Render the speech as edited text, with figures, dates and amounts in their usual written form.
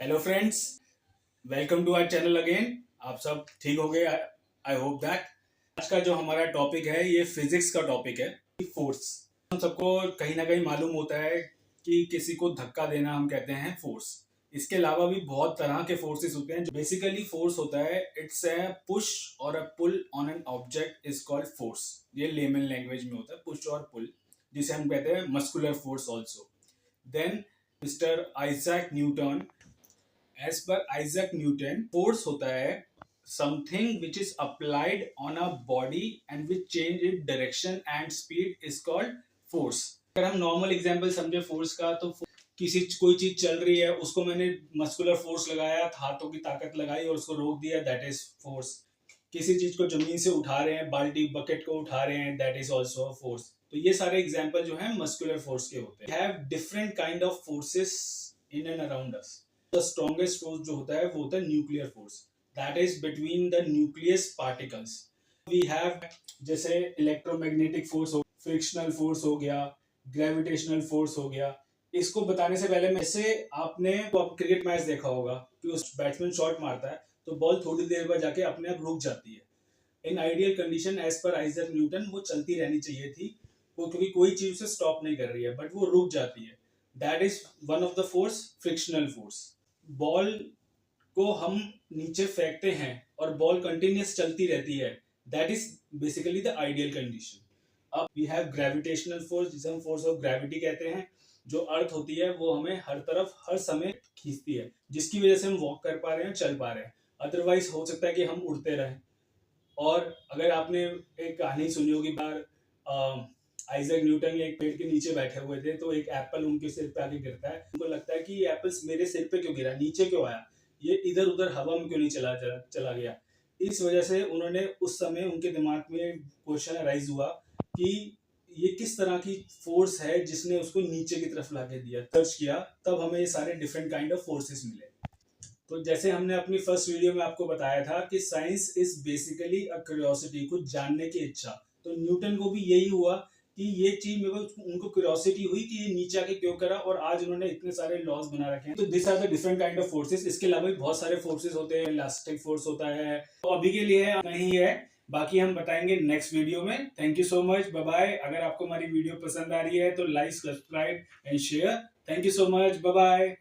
Hello friends, welcome to our channel again. आप सब ठीक हो गए? I hope that. आज का जो हमारा टॉपिक है ये फिजिक्स का टॉपिक है, फोर्स। हम सबको कहीं ना कहीं मालूम होता है कि किसी को धक्का देना हम कहते हैं फोर्स। इसके अलावा भी बहुत तरह के फोर्सेस होते हैं। जो बेसिकली फोर्स होता है, it's a push or a pull on an object is called force. ये लेमन लैंग्वेज में होता है, पुश और पुल, जिसे हम कहते हैं muscular force also. Then mister Isaac Newton, as per Isaac Newton, force होता है something which is applied on a body and which change it direction and speed is called force. अगर हम नॉर्मल एग्जांपल समझे force का, तो किसी कोई चीज चल रही है, उसको मैंने मस्कुलर फोर्स लगाया, हाथों की ताकत लगाई और उसको रोक दिया, दैट इज फोर्स। किसी चीज को जमीन से उठा रहे हैं, बाल्टी बकेट को उठा रहे हैं, that is also a force. तो ये सारे एग्जाम्पल जो है मस्कुलर फोर्स के होते हैं। Have different kind of forces in and around us. The strongest force जो होता है वो होता है nuclear force, that is between the nucleus particles. We have जैसे इलेक्ट्रोमैग्नेटिक फोर्स हो, फ्रिक्शनल फोर्स हो गया, ग्रेविटेशनल फोर्स हो गया। इसको बताने से पहले मैं से आपने क्रिकेट मैच देखा होगा कि उस बैट्समैन शॉट मारता है तो बॉल थोड़ी देर बाद जाके अपने आप रुक जाती है। In ideal condition as per Isaac Newton वो चलती रहनी चाहिए थी, वो क्योंकि कोई चीज उसे स्टॉप नहीं कर रही है, बट वो रुक जाती है। That is one of the force, frictional force. Ball को हम नीचे फेंकते हैं और बॉल कंटिन्यूस चलती रहती है, that is basically the ideal condition. अब वी हैव ग्रेविटेशनल फोर्स, जिसे हम फोर्स ऑफ ग्रेविटी कहते हैं। जो अर्थ होती है वो हमें हर तरफ हर समय खींचती है, जिसकी वजह से हम वॉक कर पा रहे हैं, चल पा रहे हैं। अदरवाइज हो सकता है कि हम उड़ते रहें। और अगर आपने एक कहानी सुनी होगी, बार आइजैक न्यूटन एक पेड़ के नीचे बैठे हुए थे, तो एक एप्पल उनके सिर पे आके गिरता है। उनको लगता है कि ये एप्पल्स मेरे सिर पे क्यों गिरा, नीचे क्यों आया, ये इधर उधर हवा में क्यों नहीं चला गया। इस वजह से उन्होंने उस समय उनके दिमाग में क्वेश्चन अराइज हुआ कि ये किस तरह की फोर्स है जिसने उसको नीचे की तरफ लाके दिया। सर्च किया, तब हमें ये सारे डिफरेंट काइंड ऑफ फोर्सेस मिले। तो जैसे हमने अपनी फर्स्ट वीडियो में आपको बताया था कि science is basically a curiosity, कुछ जानने की इच्छा। तो न्यूटन को भी यही हुआ कि ये चीज मेरे को, उनको क्यूरियोसिटी हुई कि ये नीचे आके क्यों करा, और आज उन्होंने इतने सारे लॉज बना रखे हैं। तो this are the different kind of forces. इसके अलावा भी बहुत सारे फोर्सेस होते हैं, इलास्टिक फोर्स होता है। तो अभी के लिए नहीं है, बाकी हम बताएंगे नेक्स्ट वीडियो में। Thank you so much, bye bye. अगर आपको हमारी वीडियो पसंद आ रही है तो like, subscribe and share. Thank you so much, bye bye.